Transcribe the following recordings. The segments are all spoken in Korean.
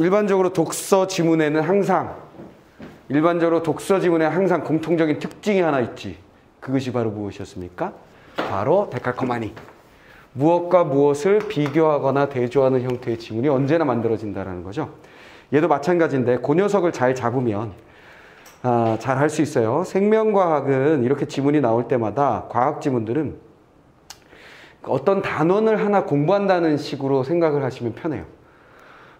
일반적으로 독서 지문에는 항상 공통적인 특징이 하나 있지. 그것이 바로 무엇이었습니까? 바로 데칼코마니. 무엇과 무엇을 비교하거나 대조하는 형태의 지문이 언제나 만들어진다는 거죠. 얘도 마찬가지인데 그 녀석을 잘 잡으면 잘 할 수 있어요. 생명과학은 이렇게 지문이 나올 때마다 과학 지문들은 어떤 단원을 하나 공부한다는 식으로 생각을 하시면 편해요.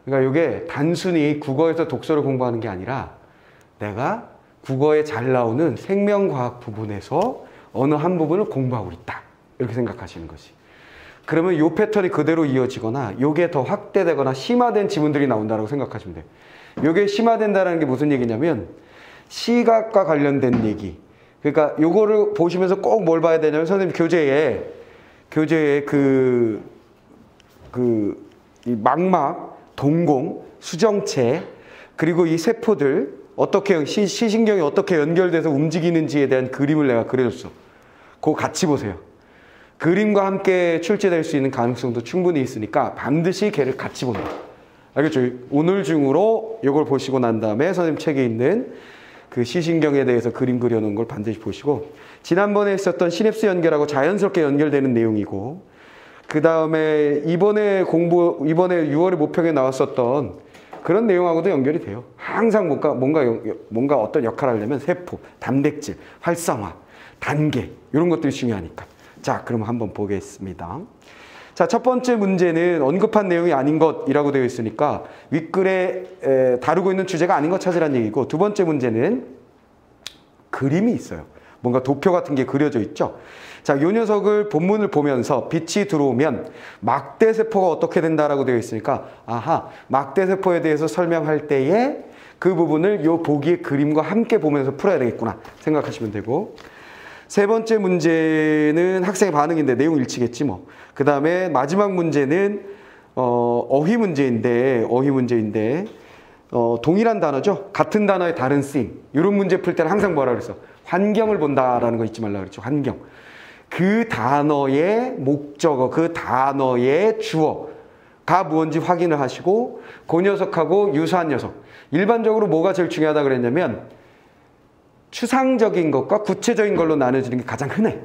그러니까 이게 단순히 국어에서 독서를 공부하는 게 아니라 내가 국어에 잘 나오는 생명과학 부분에서 어느 한 부분을 공부하고 있다. 이렇게 생각하시는 것이. 그러면 이 패턴이 그대로 이어지거나 이게 더 확대되거나 심화된 지문들이 나온다고 생각하시면 돼요. 이게 심화된다는 게 무슨 얘기냐면 시각과 관련된 얘기. 그러니까 요거를 보시면서 꼭 뭘 봐야 되냐면 선생님 교재에 이 망막, 동공, 수정체 그리고 이 세포들 어떻게 시신경이 어떻게 연결돼서 움직이는지에 대한 그림을 내가 그려줬어. 그거 같이 보세요. 그림과 함께 출제될 수 있는 가능성도 충분히 있으니까 반드시 걔를 같이 본다. 알겠죠? 오늘 중으로 이걸 보시고 난 다음에 선생님 책에 있는 그 시신경에 대해서 그림 그려놓은 걸 반드시 보시고 지난번에 있었던 시냅스 연결하고 자연스럽게 연결되는 내용이고 그 다음에 이번에 6월에 모평에 나왔었던 그런 내용하고도 연결이 돼요. 항상 뭔가 어떤 역할을 하려면 세포, 단백질, 활성화, 단계 이런 것들이 중요하니까. 자, 그럼 한번 보겠습니다. 자, 첫 번째 문제는 언급한 내용이 아닌 것이라고 되어 있으니까 윗글에 다루고 있는 주제가 아닌 것 찾으라는 얘기고 두 번째 문제는 그림이 있어요. 뭔가 도표 같은 게 그려져 있죠. 자, 이 녀석을 본문을 보면서 빛이 들어오면 막대세포가 어떻게 된다라고 되어 있으니까 아하, 막대세포에 대해서 설명할 때에 그 부분을 이 보기의 그림과 함께 보면서 풀어야 되겠구나 생각하시면 되고 세 번째 문제는 학생의 반응인데 내용 일치겠지 뭐. 그 다음에 마지막 문제는 어휘 문제인데 동일한 단어죠. 같은 단어의 다른 쓰임. 이런 문제 풀 때는 항상 뭐라 그랬어? 환경을 본다라는 거 잊지 말라 그랬죠. 환경. 그 단어의 목적어, 그 단어의 주어가 무언지 확인을 하시고 그 녀석하고 유사한 녀석. 일반적으로 뭐가 제일 중요하다 그랬냐면 추상적인 것과 구체적인 걸로 나눠지는 게 가장 흔해.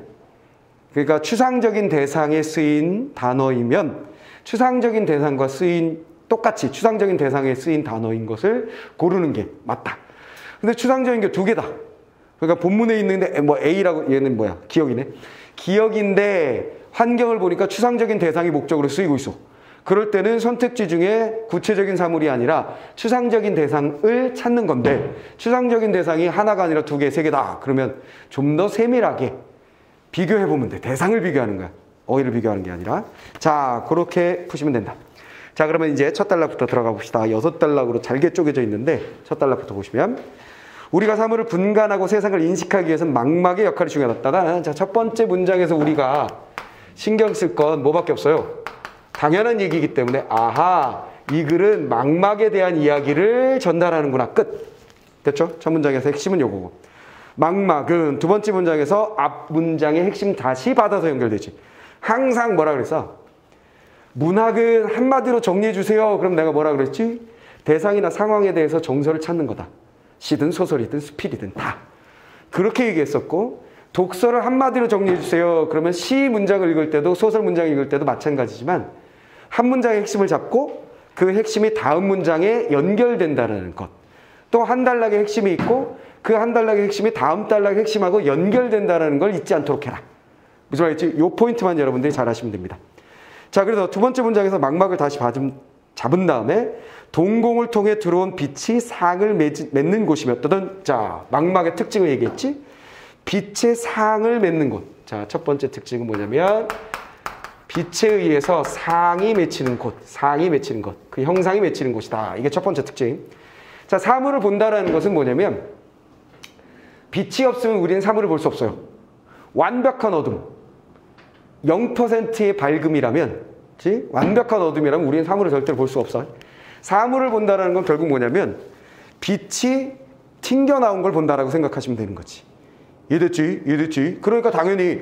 그러니까 추상적인 대상에 쓰인 단어이면 추상적인 대상과 똑같이 추상적인 대상에 쓰인 단어인 것을 고르는 게 맞다. 근데 추상적인 게 두 개다. 그러니까 본문에 있는데 뭐 A라고 얘는 뭐야? 기억이네. 기억인데 환경을 보니까 추상적인 대상이 목적으로 쓰이고 있어. 그럴 때는 선택지 중에 구체적인 사물이 아니라 추상적인 대상을 찾는 건데 추상적인 대상이 하나가 아니라 두 개, 세 개다. 그러면 좀 더 세밀하게 비교해보면 돼. 대상을 비교하는 거야. 어휘를 비교하는 게 아니라. 자, 그렇게 푸시면 된다. 자, 그러면 이제 첫 단락부터 들어가 봅시다. 6단락으로 잘게 쪼개져 있는데 첫 단락부터 보시면 우리가 사물을 분간하고 세상을 인식하기 위해서는 망막의 역할이 중요하다. 자, 첫 번째 문장에서 우리가 신경 쓸 건 뭐밖에 없어요? 당연한 얘기이기 때문에 아하, 이 글은 망막에 대한 이야기를 전달하는구나. 끝. 됐죠? 첫 문장에서 핵심은 요거고. 망막은 두 번째 문장에서 앞 문장의 핵심 다시 받아서 연결되지. 항상 뭐라 그랬어? 문학은 한마디로 정리해 주세요. 그럼 내가 뭐라 그랬지? 대상이나 상황에 대해서 정서를 찾는 거다. 시든 소설이든 수필이든 다. 그렇게 얘기했었고 독서를 한마디로 정리해 주세요. 그러면 시 문장을 읽을 때도 소설 문장을 읽을 때도 마찬가지지만 한 문장의 핵심을 잡고 그 핵심이 다음 문장에 연결된다는 것. 또 한 단락의 핵심이 있고 그 한 단락의 핵심이 다음 단락의 핵심하고 연결된다는 걸 잊지 않도록 해라. 무슨 말인지 이 포인트만 여러분들이 잘 하시면 됩니다. 자, 그래서 두 번째 문장에서 망막을 다시 잡은 다음에 동공을 통해 들어온 빛이 상을 맺는 곳이었거든. 자, 망막의 특징을 얘기했지? 빛의 상을 맺는 곳. 자, 첫 번째 특징은 뭐냐면 빛에 의해서 상이 맺히는 곳, 그 형상이 맺히는 곳이다. 이게 첫 번째 특징. 자, 사물을 본다라는 것은 뭐냐면 빛이 없으면 우리는 사물을 볼 수 없어요. 완벽한 어둠, 0%의 밝음이라면, 완벽한 어둠이라면 우리는 사물을 절대로 볼 수 없어. 사물을 본다라는 건 결국 뭐냐면 빛이 튕겨나온 걸 본다라고 생각하시면 되는 거지. 이해됐지? 그러니까 당연히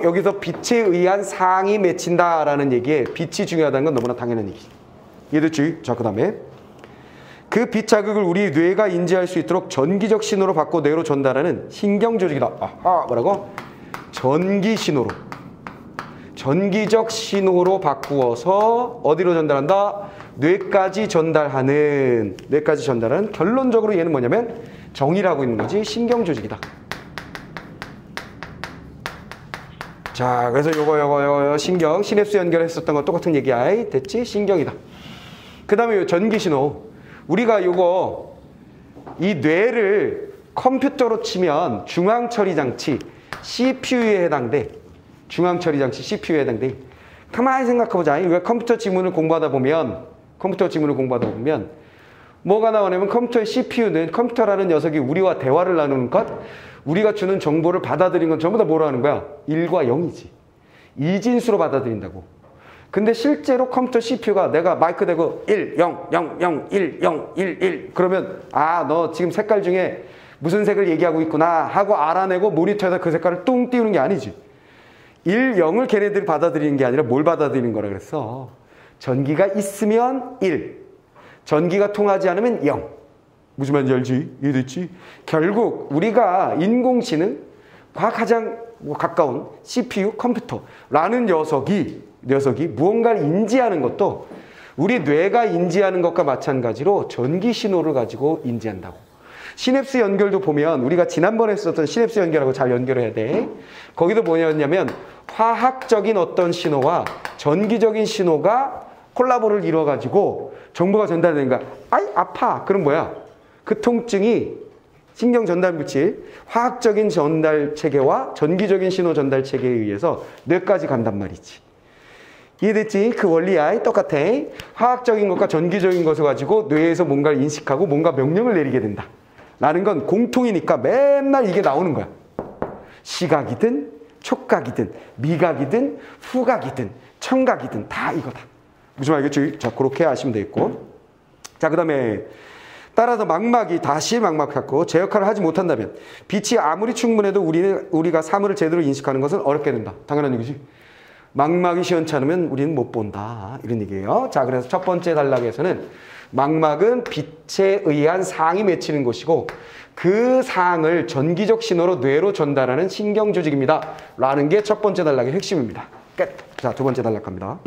여기서 빛에 의한 상이 맺힌다라는 얘기에 빛이 중요하다는 건 너무나 당연한 얘기지. 이해됐지? 자, 그 다음에 그 빛 자극을 우리 뇌가 인지할 수 있도록 전기적 신호로 바꿔 뇌로 전달하는 신경 조직이다. 아하, 뭐라고? 전기 신호로. 전기적 신호로 바꾸어서 어디로 전달한다? 뇌까지 전달하는 결론적으로 얘는 뭐냐면 정의라고 있는 거지 신경 조직이다. 자, 그래서 요거 신경 시냅스 연결했었던 거 똑같은 얘기야. 됐지? 신경이다. 그 다음에 요 전기 신호. 우리가 이 뇌를 컴퓨터로 치면 중앙처리 장치 CPU에 해당돼. 중앙처리 장치 CPU에 해당돼. 가만히 생각해보자. 우리가 컴퓨터 지문을 공부하다 보면 뭐가 나오냐면 컴퓨터의 CPU는 컴퓨터라는 녀석이 우리와 대화를 나누는 것, 우리가 주는 정보를 받아들이는 건 전부 다 뭐라 하는 거야? 1과 0이지. 이진수로 받아들인다고. 근데 실제로 컴퓨터 CPU가 내가 마이크 대고 1, 0, 0, 0, 1, 0, 1, 1 그러면 아, 너 지금 색깔 중에 무슨 색을 얘기하고 있구나 하고 알아내고 모니터에다 그 색깔을 뚱 띄우는 게 아니지. 1, 0을 걔네들이 받아들이는 게 아니라 뭘 받아들이는 거라 그랬어? 전기가 있으면 1, 전기가 통하지 않으면 0. 무슨 말인지 알지? 이해됐지? 결국 우리가 인공지능과 가장 가까운 CPU, 컴퓨터라는 녀석이 무언가를 인지하는 것도 우리 뇌가 인지하는 것과 마찬가지로 전기 신호를 가지고 인지한다고. 시냅스 연결도 보면 우리가 지난번에 했었던 시냅스 연결하고 잘 연결해야 돼. 거기도 뭐냐면 화학적인 어떤 신호와 전기적인 신호가 콜라보를 이루어가지고 정보가 전달되는 거야. 아이, 아파. 그럼 뭐야? 그 통증이 신경 전달 물질, 화학적인 전달 체계와 전기적인 신호 전달 체계에 의해서 뇌까지 간단 말이지. 이해됐지? 그 원리야. 똑같아. 화학적인 것과 전기적인 것을 가지고 뇌에서 뭔가를 인식하고 뭔가 명령을 내리게 된다. 라는 건 공통이니까 맨날 이게 나오는 거야. 시각이든 촉각이든 미각이든 후각이든 청각이든 다 이거다. 무슨 말이겠지? 자, 그렇게 하시면 되겠고. 자, 그 다음에 따라서 망막이 다시 망막하고 제 역할을 하지 못한다면 빛이 아무리 충분해도 우리가 사물을 제대로 인식하는 것은 어렵게 된다. 당연한 얘기지. 망막이 시원찮으면 우리는 못 본다. 이런 얘기예요. 자, 그래서 첫 번째 단락에서는 망막은 빛에 의한 상이 맺히는 곳이고 그 상을 전기적 신호로 뇌로 전달하는 신경 조직입니다. 라는 게 첫 번째 단락의 핵심입니다. 끝. 자, 두 번째 단락 갑니다.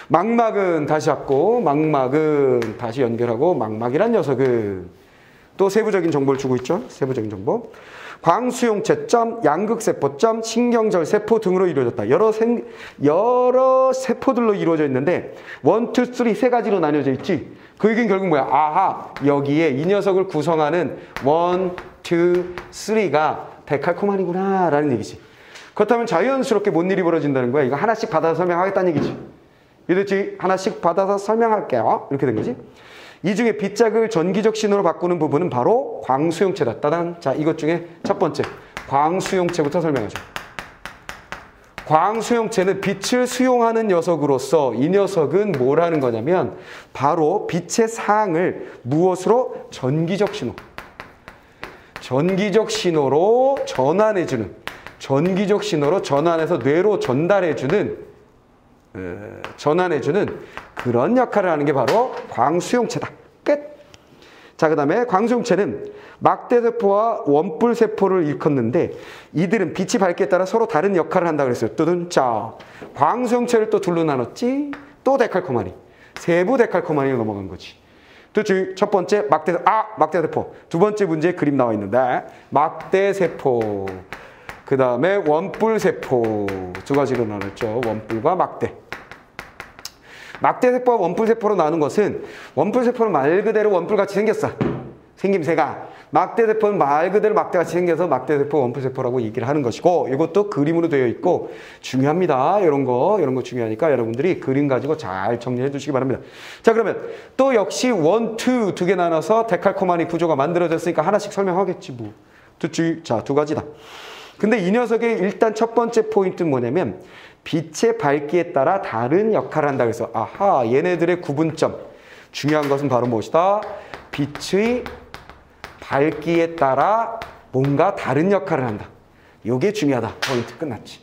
망막은 다시 잡고 망막은 다시 연결하고 망막이란 녀석은 또 세부적인 정보를 주고 있죠. 세부적인 정보. 광수용체점, 양극세포점, 신경절세포 등으로 이루어졌다. 여러 세포들로 이루어져 있는데 1, 2, 3 세 가지로 나뉘어져 있지. 그 얘기는 결국 뭐야? 아하, 여기에 이 녀석을 구성하는 1, 2, 3가 데칼코마니구나 라는 얘기지. 그렇다면 자연스럽게 뭔 일이 벌어진다는 거야? 이거 하나씩 받아서 설명하겠다는 얘기지. 이랬지? 하나씩 받아서 설명할게요. 이렇게 된 거지. 이 중에 빛자극을 전기적 신호로 바꾸는 부분은 바로 광수용체다. 따단. 자, 이것 중에 첫 번째 광수용체부터 설명하죠. 광수용체는 빛을 수용하는 녀석으로서 이 녀석은 뭘 하는 거냐면 바로 빛의 사항을 무엇으로? 전기적 신호로 전환해주는, 전기적 신호로 전환해서 뇌로 전달해주는 그런 역할을 하는 게 바로 광수용체다. 끝. 자, 그 다음에 광수용체는 막대세포와 원뿔세포를 일컫는데 이들은 빛이 밝기에 따라 서로 다른 역할을 한다 그랬어요. 또는 자, 광수용체를 또 둘로 나눴지. 또 데칼코마니. 세부 데칼코마니로 넘어간 거지. 또 첫 번째 막대세포. 두 번째 문제에 그림 나와 있는데 막대세포. 그 다음에 원뿔세포. 두 가지로 나눴죠. 원뿔과 막대. 막대세포와 원뿔세포로 나눈 것은 원뿔세포는 말 그대로 원뿔같이 생겼어. 생김새가. 막대세포는 말 그대로 막대같이 생겨서 막대세포, 원뿔세포라고 얘기를 하는 것이고 이것도 그림으로 되어 있고 중요합니다. 이런 거 중요하니까 여러분들이 그림 가지고 잘 정리해 주시기 바랍니다. 자, 그러면 또 역시 1, 2 두 개 나눠서 데칼코마니 구조가 만들어졌으니까 하나씩 설명하겠지 뭐. 됐지? 자, 두 가지다. 근데 이 녀석의 일단 첫 번째 포인트는 뭐냐면 빛의 밝기에 따라 다른 역할을 한다. 그래서 아하, 얘네들의 구분점. 중요한 것은 바로 무엇이다? 빛의 밝기에 따라 뭔가 다른 역할을 한다. 이게 중요하다. 포인트 끝났지.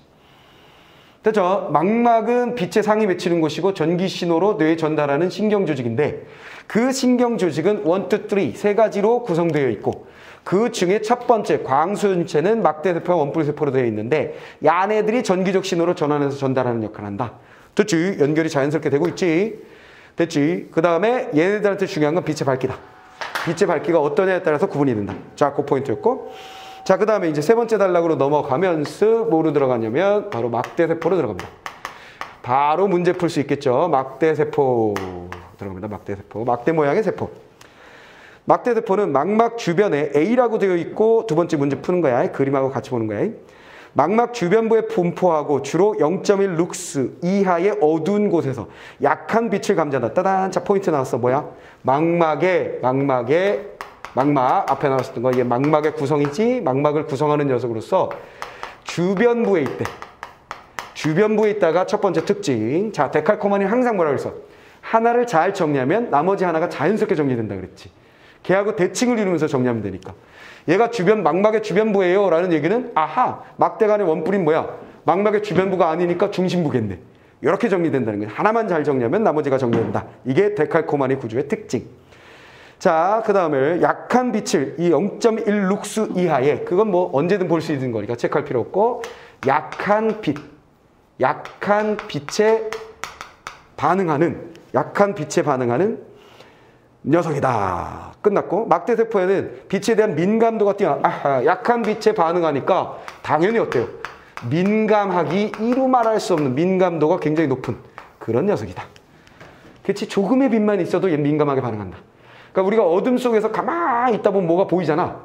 됐죠? 망막은 빛의 상이 맺히는 곳이고 전기 신호로 뇌에 전달하는 신경 조직인데 그 신경 조직은 1, 2, 3 세 가지로 구성되어 있고 그 중에 첫 번째 광소연체는 막대세포와 원뿔세포로 되어 있는데 얘네들이 전기적 신호로 전환해서 전달하는 역할을 한다. 됐지? 연결이 자연스럽게 되고 있지? 됐지? 그 다음에 얘네들한테 중요한 건 빛의 밝기다. 빛의 밝기가 어떠냐에 따라서 구분이 된다. 자, 그 포인트였고. 자, 그 다음에 이제 세 번째 단락으로 넘어가면서 뭐로 들어가냐면 바로 막대세포로 들어갑니다. 바로 문제 풀 수 있겠죠. 막대세포 들어갑니다. 막대세포. 막대 모양의 세포. 막대세포는 망막 주변에 A라고 되어 있고 두 번째 문제 푸는 거야. 그림하고 같이 보는 거야. 망막 주변부에 분포하고 주로 0.1 룩스 이하의 어두운 곳에서 약한 빛을 감지한다. 따단. 자, 포인트 나왔어. 뭐야? 망막 앞에 나왔었던 거. 이게 망막의 구성이지. 망막을 구성하는 녀석으로서 주변부에 있대. 주변부에 있다가 첫 번째 특징. 자, 데칼코마니 항상 뭐라 그랬어? 하나를 잘 정리하면 나머지 하나가 자연스럽게 정리된다 그랬지. 걔하고 대칭을 이루면서 정리하면 되니까. 얘가 망막의 주변부예요 라는 얘기는 아하, 막대간의 원뿔인 뭐야? 망막의 주변부가 아니니까 중심부겠네. 이렇게 정리된다는 거야. 하나만 잘 정리하면 나머지가 정리된다. 이게 데칼코마니 구조의 특징. 자, 그 다음에 약한 빛을 이 0.1 룩스 이하에 그건 뭐 언제든 볼 수 있는 거니까 체크할 필요 없고 약한 빛에 반응하는 녀석이다. 끝났고 막대세포에는 빛에 대한 민감도가 뛰어나. 아하, 약한 빛에 반응하니까 당연히 어때요? 민감하기 이루 말할 수 없는 민감도가 굉장히 높은 그런 녀석이다. 그렇지? 조금의 빛만 있어도 얘 민감하게 반응한다. 그러니까 우리가 어둠 속에서 가만히 있다 보면 뭐가 보이잖아.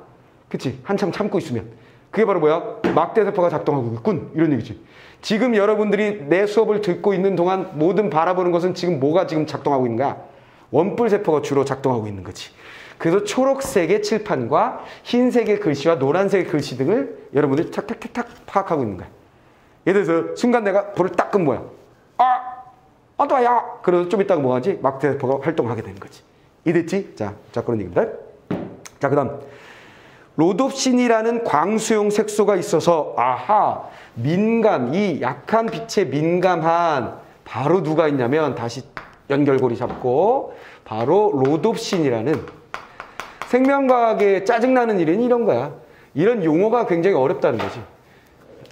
그치? 한참 참고 있으면. 그게 바로 뭐야? 막대세포가 작동하고 있군. 이런 얘기지. 지금 여러분들이 내 수업을 듣고 있는 동안 모든 바라보는 것은 지금 뭐가 지금 작동하고 있는 거야? 원뿔세포가 주로 작동하고 있는 거지. 그래서 초록색의 칠판과 흰색의 글씨와 노란색의 글씨 등을 여러분들이 탁탁탁탁 파악하고 있는 거야. 예를 들어서 순간 내가 불을 딱 끄면 뭐야? 어떠야? 그래서 좀 이따가 뭐하지? 막대세포가 활동하게 되는 거지. 이해됐지? 자, 그런 얘기입니다. 자, 그 다음. 로놉신이라는 광수용 색소가 있어서, 아하, 이 약한 빛에 민감한, 바로 누가 있냐면, 다시 연결고리 잡고, 바로 로놉신이라는, 생명과학에 짜증나는 일은 이런 거야. 이런 용어가 굉장히 어렵다는 거지.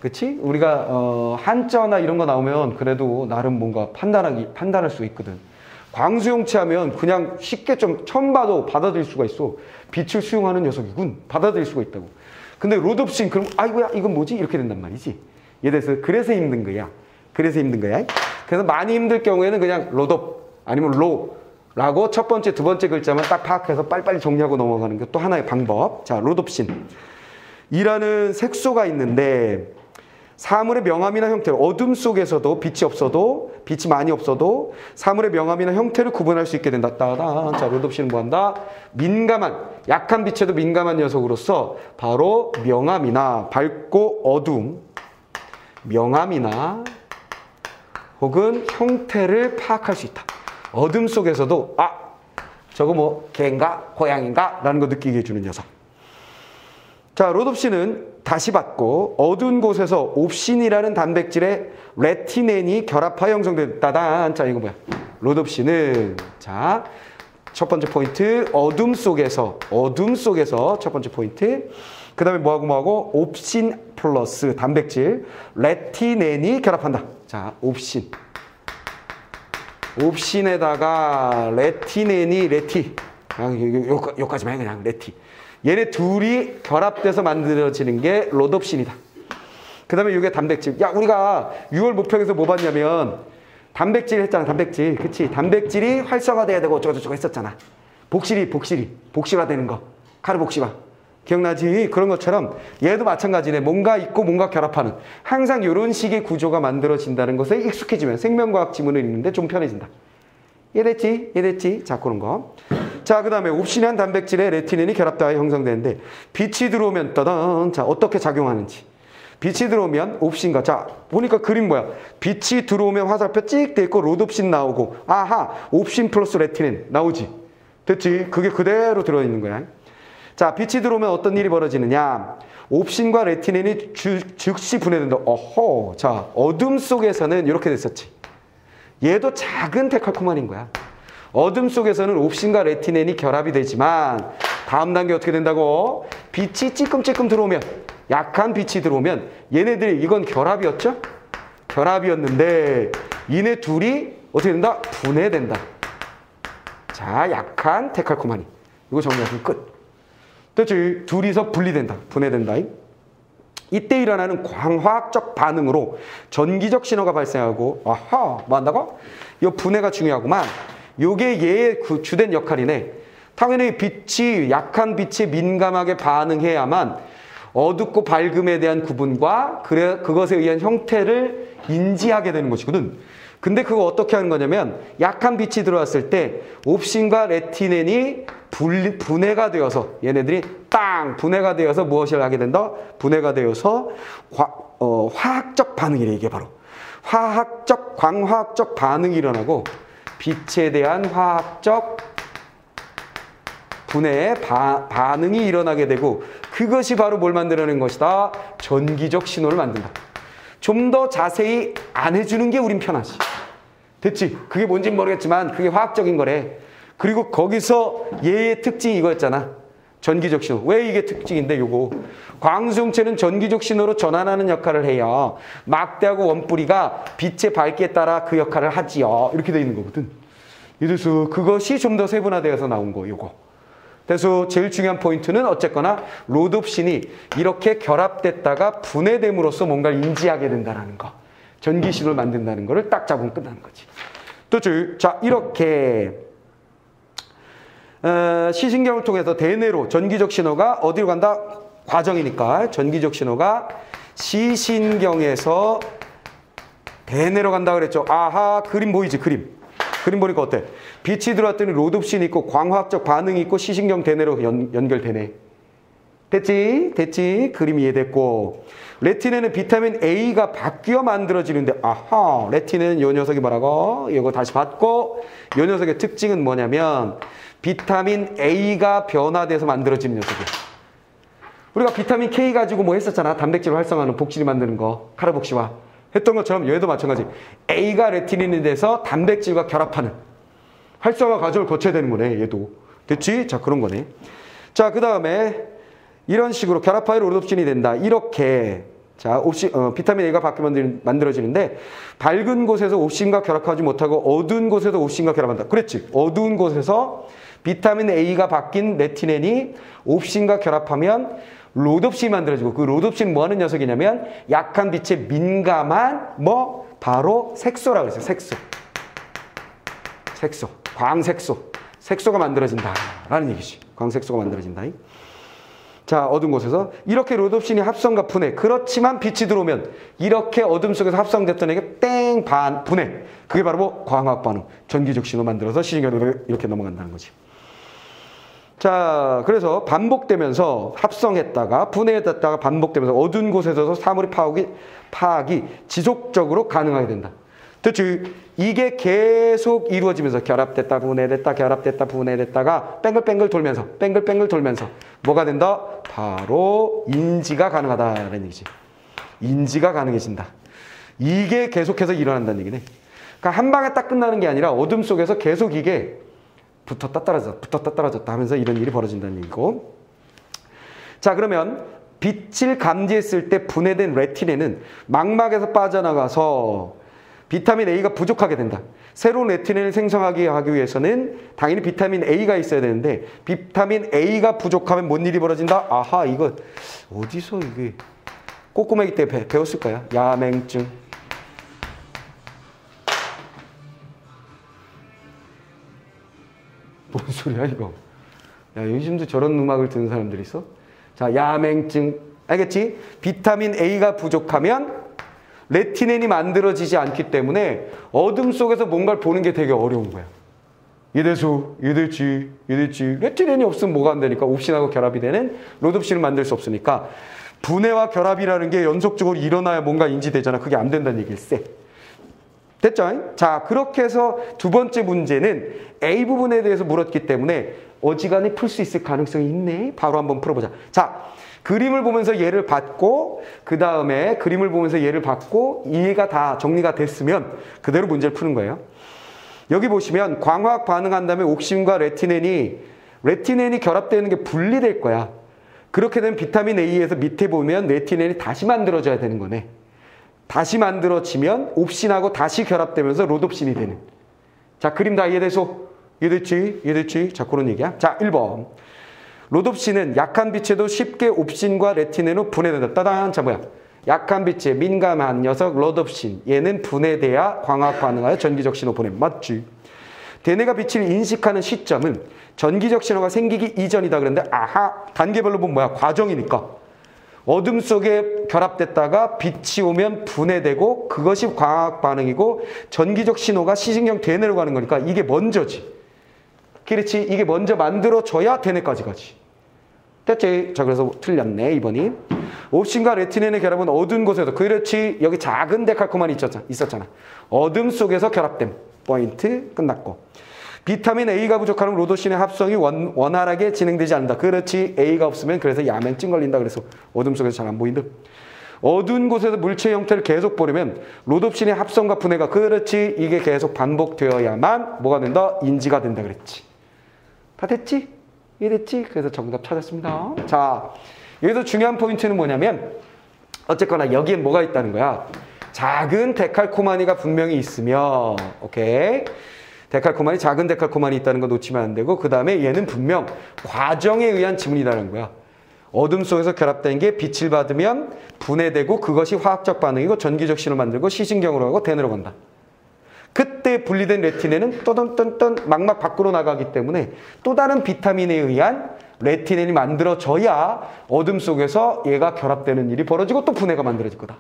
그치? 우리가, 한자나 이런 거 나오면 그래도 나름 뭔가 판단할 수 있거든. 광수용체 하면 그냥 쉽게 좀 처음 봐도 받아들일 수가 있어. 빛을 수용하는 녀석이군. 받아들일 수가 있다고. 근데 로놉신, 그럼 아이고야 이건 뭐지? 이렇게 된단 말이지. 그래서 힘든 거야. 그래서 많이 힘들 경우에는 그냥 로놉 아니면 로라고 첫 번째, 두 번째 글자만 딱 파악해서 빨리빨리 정리하고 넘어가는 게 또 하나의 방법. 자, 로놉신 이라는 색소가 있는데 사물의 명암이나 형태를 어둠 속에서도 빛이 많이 없어도 사물의 명암이나 형태를 구분할 수 있게 된다. 자, 로놉신은 뭐한다? 약한 빛에도 민감한 녀석으로서 바로 명암이나 밝고 어둠, 명암이나 혹은 형태를 파악할 수 있다. 어둠 속에서도 저거 뭐 개인가 고양인가 라는 거 느끼게 해주는 녀석. 자, 로놉신은 다시 받고 어두운 곳에서 옵신이라는 단백질의 레티넨이 결합하여 형성됐다. 자, 이거 뭐야? 로놉신은 자, 첫 번째 포인트 어둠 속에서 첫 번째 포인트. 그 다음에 뭐하고 옵신 플러스 단백질 레티넨이 결합한다. 자, 옵신에다가 레티넨이 요까지만 해 그냥 레티. 얘네 둘이 결합돼서 만들어지는 게 로놉신이다. 그 다음에 이게 단백질. 야, 우리가 6월 목표에서 뭐 봤냐면 단백질 했잖아. 단백질. 그치? 단백질이 활성화돼야 되고 어쩌고저쩌고 했었잖아. 복실화되는 거. 카르복실화. 기억나지? 그런 것처럼 얘도 마찬가지네. 뭔가 있고 뭔가 결합하는. 항상 이런 식의 구조가 만들어진다는 것에 익숙해지면 생명과학 지문을 읽는데 좀 편해진다. 이해됐지? 자, 그런 거. 자, 그 다음에 옵신한 단백질에 레티넨이 결합되어 형성되는데 빛이 들어오면 따단. 자, 어떻게 작용하는지. 빛이 들어오면 옵신과 자, 보니까 그림 뭐야? 빛이 들어오면 화살표 찍 돼 있고 로놉신 나오고 아하, 옵신 플러스 레티넨 나오지. 됐지? 그게 그대로 들어있는 거야. 자, 빛이 들어오면 어떤 일이 벌어지느냐? 옵신과 레티넨이 즉시 분해된다. 어허. 자, 어둠 속에서는 이렇게 됐었지. 얘도 작은 데칼코마니인 거야. 어둠 속에서는 옵신과 레티넨이 결합이 되지만 다음 단계 어떻게 된다고? 빛이 찔끔찔끔 들어오면, 약한 빛이 들어오면 얘네들이 이건 결합이었죠? 결합이었는데 얘네 둘이 어떻게 된다? 분해된다. 자, 약한 데칼코마니. 이거 정리하시면 끝. 됐지? 둘이서 분리된다. 분해된다. 이때 일어나는 광화학적 반응으로 전기적 신호가 발생하고, 아하, 뭐 한다고? 이 분해가 중요하구만. 요게 얘의 그 주된 역할이네. 당연히 빛이, 약한 빛에 민감하게 반응해야만 어둡고 밝음에 대한 구분과 그것에 의한 형태를 인지하게 되는 것이거든. 근데 그거 어떻게 하는 거냐면, 약한 빛이 들어왔을 때 옵신과 레티넨이 분해가 되어서, 얘네들이 땅 분해가 되어서 무엇을 하게 된다? 분해가 되어서 화학적 반응이래. 이게 바로 광화학적 반응이 일어나고 빛에 대한 화학적 분해의 반응이 일어나게 되고, 그것이 바로 뭘 만들어내는 것이다? 전기적 신호를 만든다. 좀 더 자세히 안 해주는 게 우린 편하지. 됐지? 그게 뭔진 모르겠지만 그게 화학적인 거래. 그리고 거기서 얘의 특징이 이거였잖아. 전기적 신호. 왜 이게 특징인데 요거. 광수형체는 전기적 신호로 전환하는 역할을 해요. 막대하고 원뿌리가 빛의 밝기에 따라 그 역할을 하지요. 이렇게 돼 있는 거거든. 이래서 그것이 좀 더 세분화되어서 나온 거 요거. 그래서 제일 중요한 포인트는 어쨌거나 로드옵신이 이렇게 결합됐다가 분해됨으로써 뭔가를 인지하게 된다는 거. 전기 신호를 만든다는 거를 딱 잡으면 끝나는 거지. 또 자, 이렇게 시신경을 통해서 대뇌로 전기적 신호가 어디로 간다? 과정이니까 전기적 신호가 시신경에서 대뇌로 간다 그랬죠. 아하, 그림 보이지? 그림 보니까 어때? 빛이 들어왔더니 로드옵신이 있고 광화학적 반응이 있고 시신경 대뇌로 연결되네. 됐지? 그림이 이해됐고, 레티넨은 비타민 A가 바뀌어 만들어지는데, 아하, 레티넨은 이 녀석이 뭐라고? 이거 다시 봤고, 이 녀석의 특징은 뭐냐면 비타민 A가 변화돼서 만들어지는 녀석이야. 우리가 비타민 K 가지고 뭐 했었잖아. 단백질을 활성화하는 복실이 만드는 거, 카르복시화 했던 것처럼 얘도 마찬가지. A가 레티닌이 돼서 단백질과 결합하는 활성화 과정을 거쳐야 되는 거네. 얘도. 됐지? 자, 그런 거네. 자, 그 다음에 이런 식으로 결합하여 로드옵신이 된다. 이렇게. 자, 비타민 A가 바뀌어 만들어지는데, 밝은 곳에서 옵신과 결합하지 못하고 어두운 곳에서 옵신과 결합한다. 그랬지? 어두운 곳에서 비타민 A가 바뀐 레티넨이 옵신과 결합하면 로드옵신이 만들어지고, 그 로드옵신은 뭐 하는 녀석이냐면 약한 빛에 민감한 바로 색소라고 했어요. 색소. 광색소. 색소가 만들어진다라는 얘기지. 광색소가 만들어진다. 자, 어두운 곳에서 이렇게 로드옵신이 합성과 분해. 그렇지만 빛이 들어오면 이렇게 어둠 속에서 합성됐던 애게 분해. 그게 바로 광화학 반응. 전기적 신호 만들어서 시신경으로 이렇게 넘어간다는 거지. 자, 그래서 반복되면서 합성했다가 분해했다가 반복되면서 어두운 곳에서 사물의 파악이 지속적으로 가능하게 된다. 됐지? 이게 계속 이루어지면서 결합됐다 분해됐다 결합됐다 분해됐다가 뺑글뺑글 돌면서 뭐가 된다? 바로 인지가 가능하다라는 얘기지. 인지가 가능해진다. 이게 계속해서 일어난다는 얘기네. 그러니까 한 방에 딱 끝나는 게 아니라 어둠 속에서 계속 이게 붙었다 떨어졌다 하면서 이런 일이 벌어진다는 얘기고. 자, 그러면 빛을 감지했을 때 분해된 레티넨은 망막에서 빠져나가서 비타민 A가 부족하게 된다. 새로운 레티넨을 생성하기 위해서는 당연히 비타민 A가 있어야 되는데, 비타민 A가 부족하면 뭔 일이 벌어진다? 아하, 이거 어디서 이게 꼬꼬매기 때 배웠을 거야. 야맹증. 뭔 소리야 이거? 야, 요즘도 저런 음악을 듣는 사람들이 있어? 자, 야맹증. 알겠지? 비타민 A가 부족하면 레티넨이 만들어지지 않기 때문에 어둠 속에서 뭔가를 보는 게 되게 어려운 거야. 이랬지. 레티넨이 없으면 뭐가 안 되니까 옵신하고 결합이 되는 로드옵신을 만들 수 없으니까 분해와 결합이라는 게 연속적으로 일어나야 뭔가 인지되잖아. 그게 안 된다는 얘기일세. 됐죠? 자, 그렇게 해서 두 번째 문제는 A 부분에 대해서 물었기 때문에 어지간히 풀 수 있을 가능성이 있네. 바로 한번 풀어보자. 자, 그림을 보면서 얘를 받고 그 다음에 그림을 보면서 얘를 받고 이해가 다 정리가 됐으면 그대로 문제를 푸는 거예요. 여기 보시면 광화학 반응한 다음에 옥신과 레티넨이 결합되는 게 분리될 거야. 그렇게 되면 비타민 A에서 밑에 보면 레티넨이 다시 만들어져야 되는 거네. 다시 만들어지면 옵신하고 다시 결합되면서 롯옵신이 되는. 자, 그림 다 이해돼서? 이해됐지? 자, 그런 얘기야. 자, 1번. 롯옵신은 약한 빛에도 쉽게 옵신과 레티넨으로 분해된다. 따단. 자, 뭐야? 약한 빛에 민감한 녀석 롯옵신. 얘는 분해돼야 광학 반응하여 전기적 신호 보냄. 맞지? 대뇌가 빛을 인식하는 시점은 전기적 신호가 생기기 이전이다 그랬는데 아하, 단계별로 보면 뭐야? 과정이니까. 어둠 속에 결합됐다가 빛이 오면 분해되고 그것이 광학 반응이고 전기적 신호가 시신경 대뇌로 가는 거니까 이게 먼저지. 그렇지? 이게 먼저 만들어져야 대뇌까지 가지. 됐지? 자, 그래서 틀렸네, 2번이. 옵신과 레티넨의 결합은 어두운 곳에서. 그렇지? 여기 작은 데칼코만이 있었잖아. 어둠 속에서 결합됨. 포인트 끝났고. 비타민 A가 부족하면 로도신의 합성이 원활하게 진행되지 않는다. 그렇지. A가 없으면 그래서 야맹증 걸린다. 그래서 어둠 속에서 잘 안 보인다. 어두운 곳에서 물체 형태를 계속 보려면 로도신의 합성과 분해가 그렇지. 이게 계속 반복되어야만 뭐가 된다? 인지가 된다 그랬지. 다 됐지? 이랬지? 그래서 정답 찾았습니다. 자, 여기서 중요한 포인트는 뭐냐면 어쨌거나 여기에 뭐가 있다는 거야. 작은 데칼코마니가 분명히 있으며 오케이. 데칼코마니, 작은 데칼코마니 있다는 거 놓치면 안 되고 그 다음에 얘는 분명 과정에 의한 지문이라는 거야. 어둠 속에서 결합된 게 빛을 받으면 분해되고 그것이 화학적 반응이고 전기적 신호를 만들고 시신경으로 가고 대뇌로 간다. 그때 분리된 레티넨은 떠던떠던 막막 밖으로 나가기 때문에 또 다른 비타민에 의한 레티넨이 만들어져야 어둠 속에서 얘가 결합되는 일이 벌어지고 또 분해가 만들어질 거다.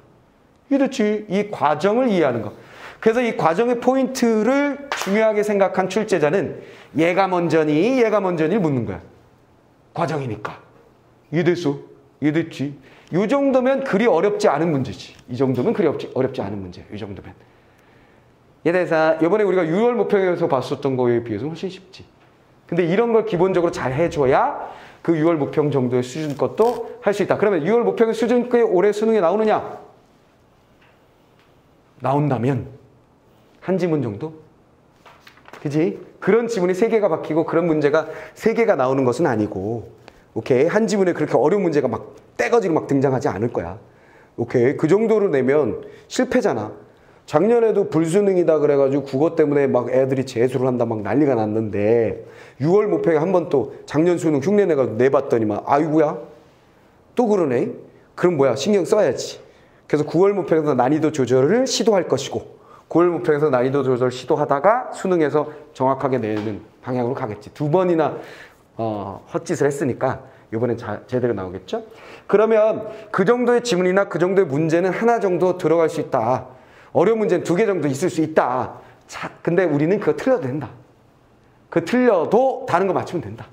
이렇지. 이 과정을 이해하는 거. 그래서 이 과정의 포인트를 중요하게 생각한 출제자는 얘가 먼저니 묻는 거야. 과정이니까. 이해됐어? 이해됐지? 이 정도면 그리 어렵지 않은 문제지. 이 정도면 그리 어렵지 않은 문제야. 이 정도면. 얘대사 이번에 우리가 6월 목표에서 봤었던 거에 비해서 훨씬 쉽지. 근데 이런 걸 기본적으로 잘 해줘야 그 6월 목표 정도의 수준 것도 할 수 있다. 그러면 6월 목표 수준 꽤 올해 수능에 나오느냐? 나온다면 한 지문 정도? 그지? 그런 지문이 3개가 박히고 그런 문제가 3개가 나오는 것은 아니고 오케이? 한 지문에 그렇게 어려운 문제가 막 떼거지고 막 등장하지 않을 거야. 오케이? 그 정도로 내면 실패잖아. 작년에도 불수능이다 그래가지고 국어 때문에 막 애들이 재수를 한다 막 난리가 났는데 6월 목표에 한 번 또 작년 수능 흉내 내가지고 내봤더니만 아이고야 또 그러네. 그럼 뭐야 신경 써야지. 그래서 9월 목표에서 난이도 조절을 시도할 것이고 9월 목표에서 난이도 조절 시도하다가 수능에서 정확하게 내는 방향으로 가겠지. 2번이나 헛짓을 했으니까 이번엔 제대로 나오겠죠. 그러면 그 정도의 지문이나 그 정도의 문제는 하나 정도 들어갈 수 있다. 어려운 문제는 2개 정도 있을 수 있다. 자, 근데 우리는 그거 틀려도 된다. 그거 틀려도 다른 거 맞추면 된다.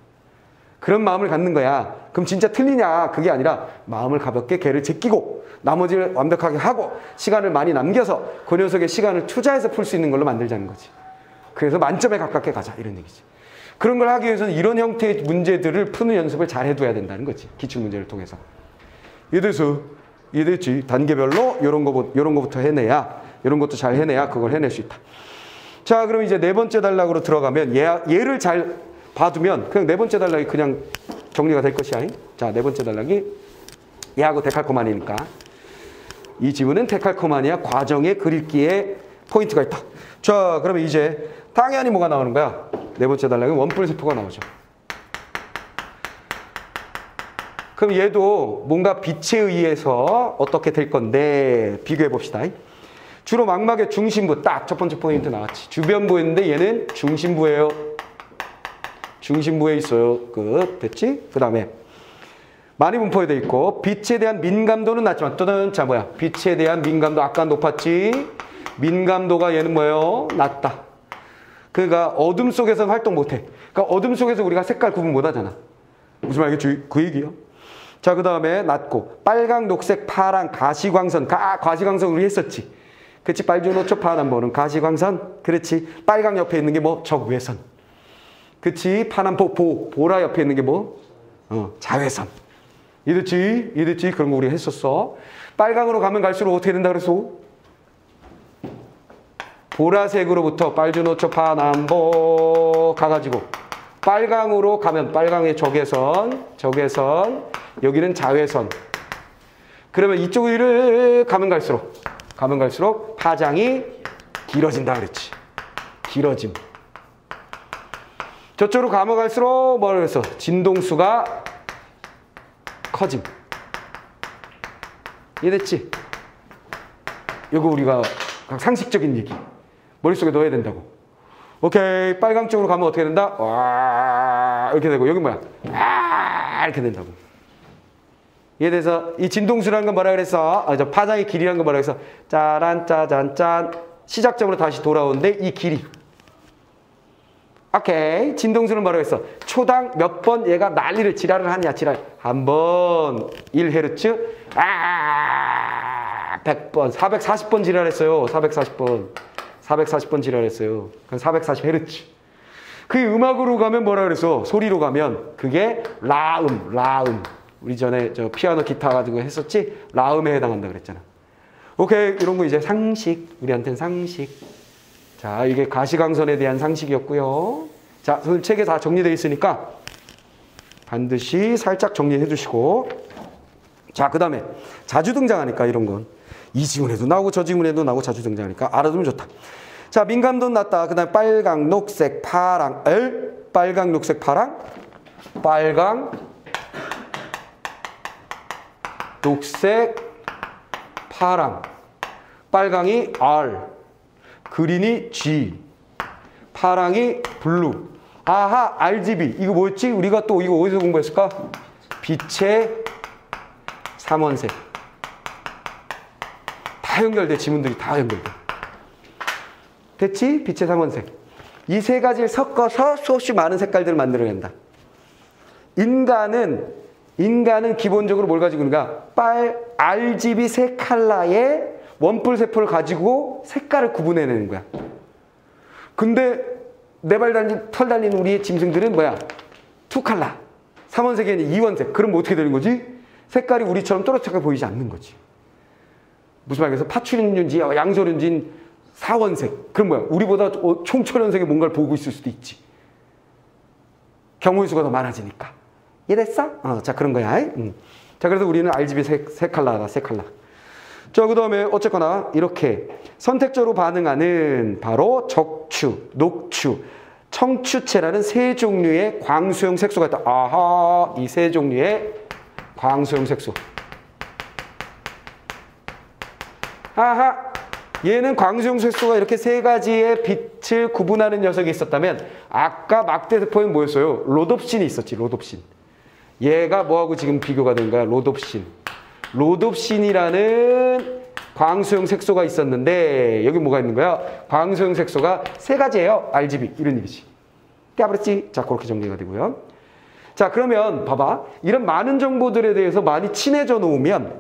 그런 마음을 갖는 거야. 그럼 진짜 틀리냐? 그게 아니라 마음을 가볍게 개를 제끼고 나머지를 완벽하게 하고 시간을 많이 남겨서 그 녀석의 시간을 투자해서 풀 수 있는 걸로 만들자는 거지. 그래서 만점에 가깝게 가자 이런 얘기지. 그런 걸 하기 위해서는 이런 형태의 문제들을 푸는 연습을 잘 해둬야 된다는 거지. 기출문제를 통해서. 이해됐지? 단계별로 이런 거부터 해내야 이런 것도 잘 해내야 그걸 해낼 수 있다. 자, 그럼 이제 4번째 단락으로 들어가면 얘를 잘 봐두면 그냥 4번째 단락이 그냥 정리가 될 것이야. 자, 4번째 단락이 얘하고 데칼코마니니까 이 지문은 데칼코마니아 과정의 그릴기에 포인트가 있다. 자, 그러면 이제 당연히 뭐가 나오는 거야? 4번째 단락은 원뿔세포가 나오죠. 그럼 얘도 뭔가 빛에 의해서 어떻게 될 건데 비교해 봅시다. 주로 망막의 중심부 딱 첫 번째 포인트 나왔지. 주변부였는데 얘는 중심부예요. 중심부에 있어요. 끝. 됐지? 그 다음에 많이 분포에 돼 있고 빛에 대한 민감도는 낮지만 또는 자 뭐야? 빛에 대한 민감도 아까 높았지. 민감도가 얘는 뭐예요? 낮다. 그러니까 어둠 속에서 활동 못해. 그러니까 어둠 속에서 우리가 색깔 구분 못하잖아. 무슨 말이겠지? 그 얘기야. 자, 그 다음에 낮고 빨강, 녹색, 파랑, 가시광선. 가시광선 우리 했었지. 그렇지? 빨주노초 파남보는 가시광선. 그렇지? 빨강 옆에 있는 게 뭐? 적외선. 그렇지? 파남보 보라 옆에 있는 게 뭐? 자외선. 이랬지? 이랬지? 그런 거 우리 했었어. 빨강으로 가면 갈수록 어떻게 된다 그랬어? 보라색으로부터 빨주노초 파남보 가가지고 빨강으로 가면 빨강의 적외선, 여기는 자외선. 그러면 이쪽으로 이렇게 가면 갈수록 파장이 길어진다 그랬지. 길어짐. 저쪽으로 가면 갈수록 뭐라 그랬어? 진동수가 커짐. 이해됐지? 이거 우리가 상식적인 얘기. 머릿속에 넣어야 된다고. 오케이. 빨강 쪽으로 가면 어떻게 된다? 와, 이렇게 되고. 여기 뭐야? 아, 이렇게 된다고. 이해돼서 이 진동수라는 건 뭐라 그랬어? 저 파장의 길이라는 건 뭐라 그랬어? 짜란, 짜잔, 짠. 시작점으로 다시 돌아오는데 이 길이. 오케이. 진동수는 뭐라고 했어? 초당 몇 번 얘가 난리를 지랄을 하냐, 지랄. 한 번, 1Hz. 100번, 440번 지랄했어요. 440번 지랄했어요. 그럼 440Hz. 그 음악으로 가면 뭐라 그랬어? 소리로 가면 그게 라음. 우리 전에 저 피아노 기타 가지고 했었지? 라음에 해당한다 그랬잖아. 오케이. 이런 거 이제 상식. 우리한테는 상식. 자, 이게 가시광선에 대한 상식이었고요. 자, 선생님 책에 다 정리되어 있으니까 반드시 살짝 정리해 주시고. 자, 그 다음에 자주 등장하니까 이런 건. 이 지문에도 나오고 저 지문에도 나오고 자주 등장하니까 알아두면 좋다. 자, 민감도 낮다. 그 다음에 빨강, 녹색, 파랑. 빨강, 녹색, 파랑. 빨강, 녹색, 파랑. 빨강이 R, 그린이 G, 파랑이 블루. 아하, RGB. 이거 뭐였지? 우리가 또 이거 어디서 공부했을까? 빛의 삼원색. 다 연결돼. 지문들이 다 연결돼. 됐지? 빛의 삼원색. 이 세 가지를 섞어서 수없이 많은 색깔들을 만들어낸다. 인간은 기본적으로 뭘 가지고 있는가? RGB 세 컬러의 원뿔 세포를 가지고 색깔을 구분해내는 거야. 근데 네 발 달린, 털 달린 우리의 짐승들은 뭐야? 투 컬러. 삼원색에는 이원색. 그럼 뭐 어떻게 되는 거지? 색깔이 우리처럼 또렷하게 보이지 않는 거지. 무슨 말이겠어? 파출인지 양소륜진 사원색. 그럼 뭐야? 우리보다 총천연색의 뭔가를 보고 있을 수도 있지. 경우의 수가 더 많아지니까. 이해됐어? 자, 그런 거야. 자, 그래서 우리는 RGB 세 컬러다, 세 컬러. 자, 그 다음에 어쨌거나 이렇게 선택적으로 반응하는 바로 적추, 녹추, 청추체라는 세 종류의 광수형 색소가 있다. 아하, 이 세 종류의 광수형 색소. 아하, 얘는 광수형 색소가 이렇게 세 가지의 빛을 구분하는 녀석이 있었다면 아까 막대세포엔 뭐였어요? 로놉신이 있었지, 로놉신. 얘가 뭐하고 지금 비교가 된 거야? 로놉신. 로놉신이라는 광수형 색소가 있었는데 여기 뭐가 있는 거야? 광수형 색소가 세 가지예요. RGB. 이런 얘기지. 떼어버렸지? 자, 그렇게 정리가 되고요. 자, 그러면 봐봐. 이런 많은 정보들에 대해서 많이 친해져 놓으면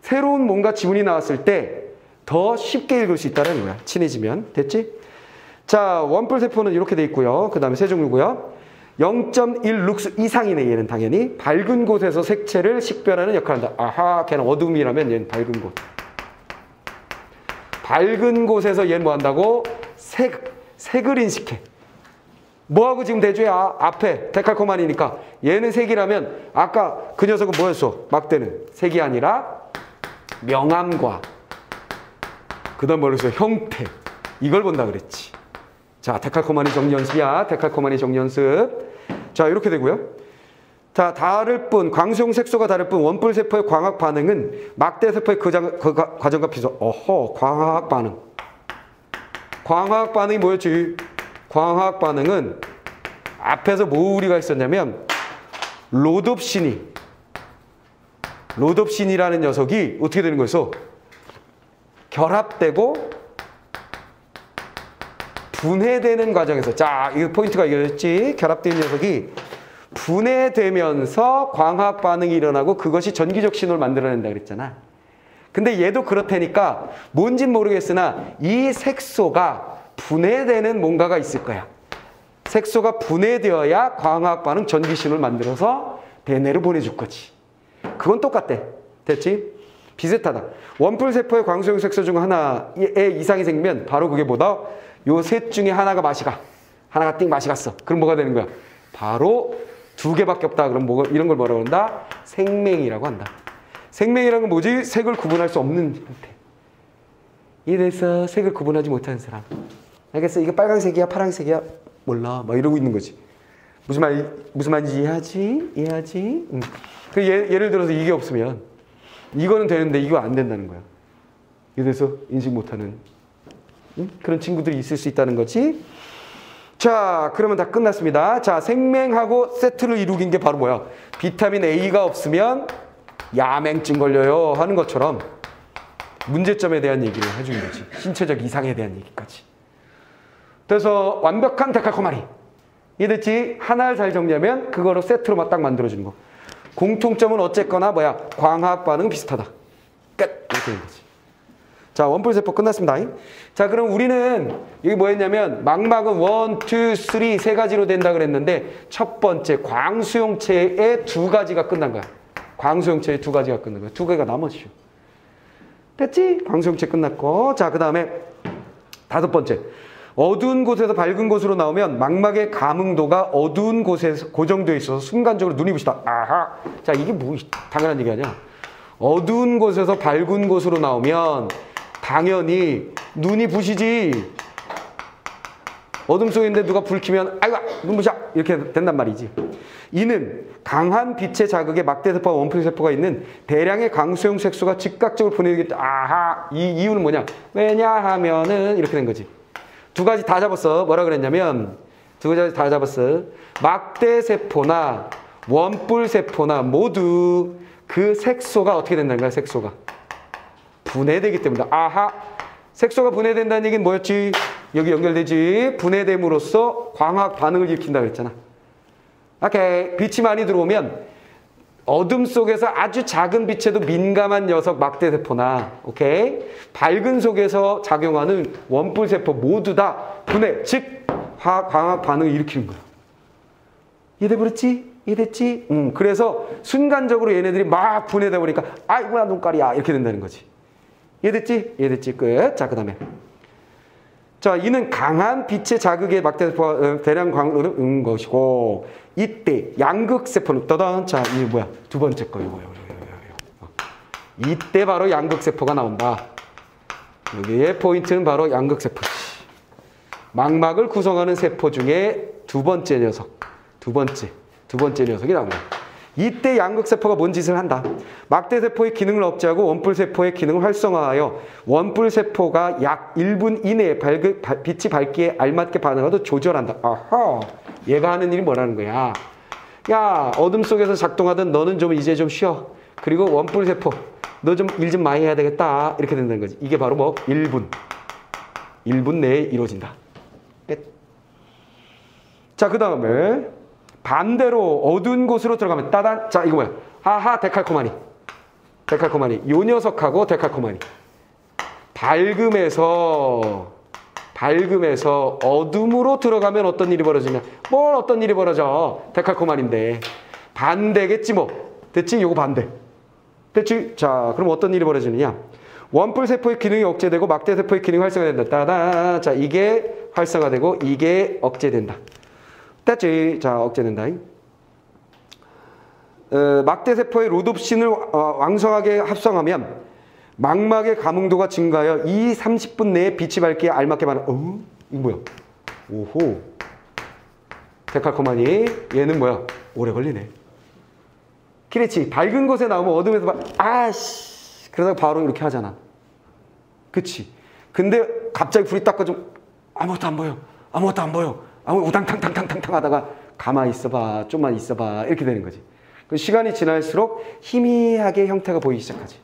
새로운 뭔가 지문이 나왔을 때 더 쉽게 읽을 수 있다는 거야. 친해지면. 됐지? 자, 원뿔 세포는 이렇게 돼 있고요. 그 다음에 세 종류고요. 0.1 룩스 이상이네, 얘는 당연히. 밝은 곳에서 색채를 식별하는 역할을 한다. 아하, 걔는 어둠이라면 얘는 밝은 곳. 밝은 곳에서 얘는 뭐 한다고? 색을 인식해. 뭐하고 지금 대조야? 앞에 데칼코마니니까. 얘는 색이라면 아까 그 녀석은 뭐였어? 막대는 색이 아니라 명암과 그 다음 뭐랬어? 형태. 이걸 본다 그랬지. 자, 데칼코마니 정리연습이야. 데칼코마니 정리연습. 자, 이렇게 되고요. 자, 다를 뿐, 광수형 색소가 다를 뿐 원뿔 세포의 광학 반응은 막대 세포의 그 과정과 비슷. 어허, 광학 반응. 광학 반응이 뭐였지? 광학 반응은 앞에서 뭐 우리가 있었냐면 로놉신이라는 녀석이 어떻게 되는 거였어? 결합되고 분해되는 과정에서, 자, 이 포인트가 이거였지. 결합된 녀석이 분해되면서 광학 반응이 일어나고 그것이 전기적 신호를 만들어낸다 그랬잖아. 근데 얘도 그렇다니까 뭔진 모르겠으나 이 색소가 분해되는 뭔가가 있을 거야. 색소가 분해되어야 광학 반응 전기 신호를 만들어서 대뇌로 보내줄 거지. 그건 똑같대. 됐지? 비슷하다. 원뿔세포의 광소형 색소 중 하나에 이상이 생기면 바로 그게 뭐다? 요 셋 중에 하나가 맛이 가. 하나가 띵 맛이 갔어. 그럼 뭐가 되는 거야? 바로 두 개밖에 없다. 그럼 뭐, 이런 걸 뭐라고 한다? 생맹이라고 한다. 생맹이라는 건 뭐지? 색을 구분할 수 없는 형태. 이래서 색을 구분하지 못하는 사람. 알겠어? 이게 빨간색이야? 파란색이야? 몰라. 막 이러고 있는 거지. 무슨 말인지 이해하지? 그 예를 들어서 이게 없으면 이거는 되는데 이거 안 된다는 거야. 이래서 인식 못하는 그런 친구들이 있을 수 있다는 거지. 자, 그러면 다 끝났습니다. 자, 생맹하고 세트를 이루긴 게 바로 뭐야? 비타민 A가 없으면 야맹증 걸려요 하는 것처럼 문제점에 대한 얘기를 해주는 거지. 신체적 이상에 대한 얘기까지. 그래서 완벽한 데칼코마니. 이해됐지? 하나를 잘 정리하면 그거로 세트로 딱 만들어주는 거. 공통점은 어쨌거나 뭐야? 광학 반응 비슷하다. 끝! 이렇게 되는 거지. 자, 원뿔세포 끝났습니다. 자, 그럼 우리는 여기 뭐 했냐면 망막은 1, 2, 3 세 가지로 된다 그랬는데 첫 번째 광수용체의 두 가지가 끝난 거야. 광수용체의 두 가지가 끝난 거야. 두 개가 남았죠. 됐지? 광수용체 끝났고. 자, 그 다음에 다섯 번째. 어두운 곳에서 밝은 곳으로 나오면 망막의 감응도가 어두운 곳에서 고정되어 있어서 순간적으로 눈이 부시다. 아하. 자, 이게 뭐 당연한 얘기 아니야. 어두운 곳에서 밝은 곳으로 나오면 당연히 눈이 부시지. 어둠 속에 있는데 누가 불 켜면 아이고 눈부셔 이렇게 된단 말이지. 이는 강한 빛의 자극에 막대세포와 원뿔세포가 있는 대량의 강수용 색소가 즉각적으로 분해되기 때문에 아하. 이 이유는 뭐냐? 왜냐하면은 이렇게 된 거지. 두 가지 다 잡았어. 뭐라 그랬냐면 두 가지 다 잡았어. 막대세포나 원뿔세포나 모두 그 색소가 어떻게 된다는 거야? 색소가 분해되기 때문이다. 아하. 색소가 분해된다는 얘기는 뭐였지? 여기 연결되지. 분해됨으로써 광학 반응을 일으킨다 그랬잖아. 오케이. 빛이 많이 들어오면 어둠 속에서 아주 작은 빛에도 민감한 녀석 막대세포나 오케이 밝은 속에서 작용하는 원뿔세포 모두 다 분해, 즉 광학 반응을 일으키는 거야. 이해돼버렸지? 이해됐지? 그래서 순간적으로 얘네들이 막 분해되다 보니까 아이고야 눈깔이야 이렇게 된다는 거지. 이해됐지? 이해됐지? 끝. 자, 그 다음에 자, 이는 강한 빛의 자극에 막대세포가 대량 광으로 은 것이고 이때 양극세포는 떠던 자, 이게 뭐야? 두 번째 거 이거. 이때 바로 양극세포가 나온다. 여기에 포인트는 바로 양극세포지. 망막을 구성하는 세포 중에 두 번째 녀석. 두 번째 녀석이 나온다. 이때 양극세포가 뭔 짓을 한다. 막대세포의 기능을 억제하고 원뿔세포의 기능을 활성화하여 원뿔세포가 약 1분 이내에 빛이 밝기에 알맞게 반응하도록 조절한다. 아하. 얘가 하는 일이 뭐라는 거야. 야, 어둠 속에서 작동하던 너는 좀 이제 좀 쉬어. 그리고 원뿔세포 너 좀 일 좀 많이 해야 되겠다. 이렇게 된다는 거지. 이게 바로 뭐 1분 내에 이루어진다. 끝. 자, 그 다음에 반대로 어두운 곳으로 들어가면 따단. 자, 이거 뭐야? 하하 데칼코마니. 요 녀석하고 데칼코마니. 밝음에서 어둠으로 들어가면 어떤 일이 벌어지냐? 뭘 어떤 일이 벌어져? 데칼코마니인데 반대겠지 뭐. 됐지? 요거 반대. 됐지? 자, 그럼 어떤 일이 벌어지느냐? 원뿔세포의 기능이 억제되고 막대세포의 기능이 활성화된다. 따단. 자, 이게 활성화되고 이게 억제된다. 됐지? 자, 억제된다. 막대세포의 로놉신을 왕성하게 합성하면 망막의 감응도가 증가하여 30분 내에 빛이 밝기에 알맞게 반응. 이거 뭐야? 오호. 데칼코마니. 얘는 뭐야? 오래 걸리네. 그렇지. 밝은 곳에 나오면 어둠에서 아씨. 그러다가 바로 이렇게 하잖아. 그치? 근데 갑자기 불이 딱 꺼지면 아무것도 안 보여. 우당탕탕탕탕 하다가 가만히 있어봐. 좀만 있어봐. 이렇게 되는 거지. 시간이 지날수록 희미하게 형태가 보이기 시작하지.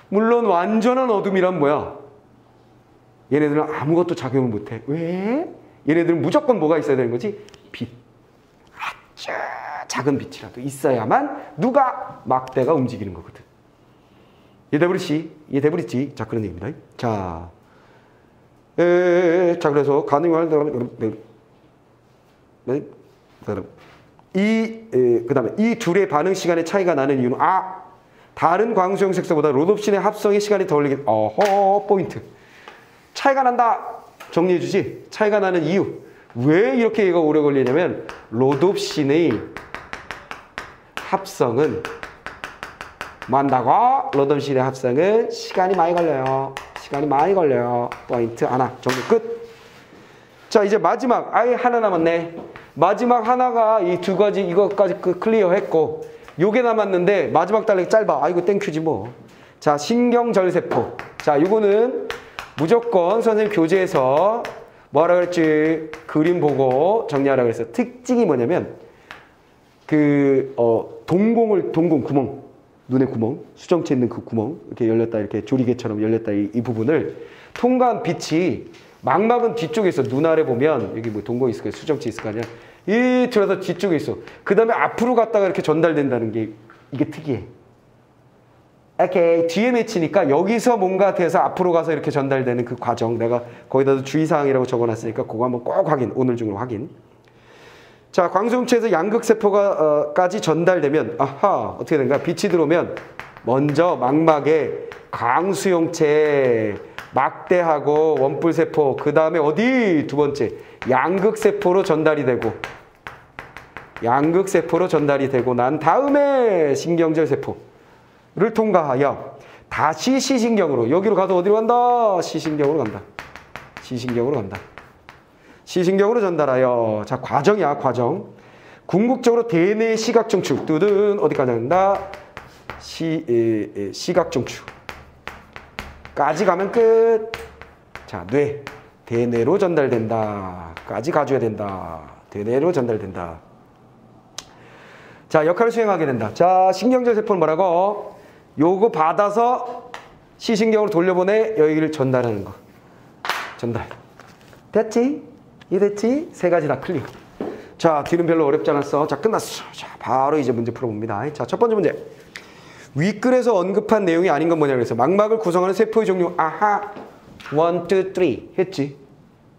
물론 완전한 어둠이란 뭐야? 얘네들은 아무것도 작용을 못해. 왜? 얘네들은 무조건 뭐가 있어야 되는 거지? 빛. 아주 작은 빛이라도 있어야만 누가? 막대가 움직이는 거거든. 이해돼버리지? 자, 그런 얘기입니다. 자, 자, 그래서 가능한 그다음에 이 둘의 반응 시간의 차이가 나는 이유는 다른 광수용 색소보다 로놉신의 합성의 시간이 더 걸리긴. 포인트. 차이가 난다. 정리해 주지. 차이가 나는 이유. 왜 이렇게 얘가 오래 걸리냐면 로놉신의 합성은 뭐한다고? 로놉신의 합성은 시간이 많이 걸려요. 시간이 많이 걸려요. 포인트 하나. 정리 끝. 자, 이제 마지막 아예 하나 남았네. 마지막 하나가 이 두 가지 이것까지 클리어 했고 요게 남았는데 마지막 달력이 짧아. 이거 땡큐지 뭐. 자, 신경절세포. 자, 요거는 무조건 선생님 교재에서 뭐라 그랬지? 그림 보고 정리하라 그랬어. 특징이 뭐냐면 동공 구멍, 눈의 구멍, 수정체 있는 그 구멍 이렇게 열렸다 이렇게 조리개처럼 열렸다 이 부분을 통과한 빛이 망막은 뒤쪽에 있어. 눈 아래 보면 여기 뭐 동공 있을 거야. 수정체 있을 거 아니야. 이 들어서 뒤쪽에 있어. 그 다음에 앞으로 갔다가 이렇게 전달된다는 게 이게 특이해. 오케이. 뒤에 맺히니까 여기서 뭔가 돼서 앞으로 가서 이렇게 전달되는 그 과정. 내가 거기다도 주의사항이라고 적어놨으니까 그거 한번 꼭 확인. 오늘 중으로 확인. 자, 광수용체에서 양극세포까지 전달되면 어떻게 된가? 빛이 들어오면 먼저 망막에 광수용체 막대하고 원뿔세포 그 다음에 어디? 두 번째 양극세포로 전달이 되고 난 다음에 신경절세포를 통과하여 다시 시신경으로 여기로 가서 어디로 간다? 시신경으로 전달하여 자 과정이야 과정. 궁극적으로 대뇌 시각중추 뚜든 어디까지 간다? 시각중추 까지 가면 끝. 자, 대뇌로 전달된다. 까지 가줘야 된다. 대뇌로 전달된다. 자, 역할을 수행하게 된다. 자, 신경절세포는 뭐라고? 요거 받아서 시신경으로 돌려보내 여기를 전달하는 거. 전달. 됐지? 이해됐지? 세 가지 다 클리어. 자, 뒤는 별로 어렵지 않았어. 자, 끝났어. 자, 바로 이제 문제 풀어봅니다. 자, 첫 번째 문제. 윗글에서 언급한 내용이 아닌 건 뭐냐 그래서 망막을 구성하는 세포의 종류 1, 2, 3 했지.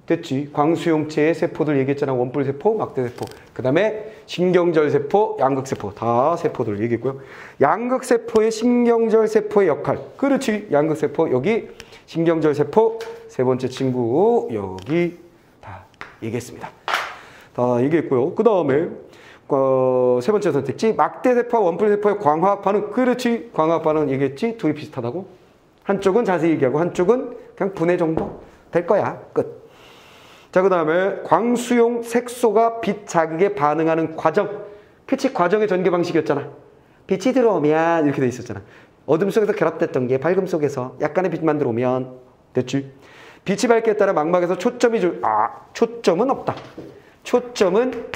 됐지. 광수용체의 세포들 얘기했잖아. 원뿔세포, 막대세포. 그 다음에 신경절세포, 양극세포. 다 세포들 얘기했고요. 양극세포의 신경절세포의 역할. 그렇지. 양극세포 여기 신경절세포 세 번째 친구 여기 다 얘기했습니다. 다 얘기했고요. 그 다음에 세 번째 선택지 막대세포와 원뿔세포의 광화학 반응. 그렇지. 광화학 반응 얘기했지. 둘이 비슷하다고. 한쪽은 자세히 얘기하고 한쪽은 그냥 분해 정도 될 거야. 끝. 자, 그 다음에 광수용 색소가 빛 자극에 반응하는 과정. 그치. 과정의 전개 방식이었잖아. 빛이 들어오면 이렇게 돼 있었잖아. 어둠 속에서 결합됐던 게 밝음 속에서 약간의 빛만 들어오면 됐지. 빛이 밝기에 따라 망막에서 초점은 없다. 초점은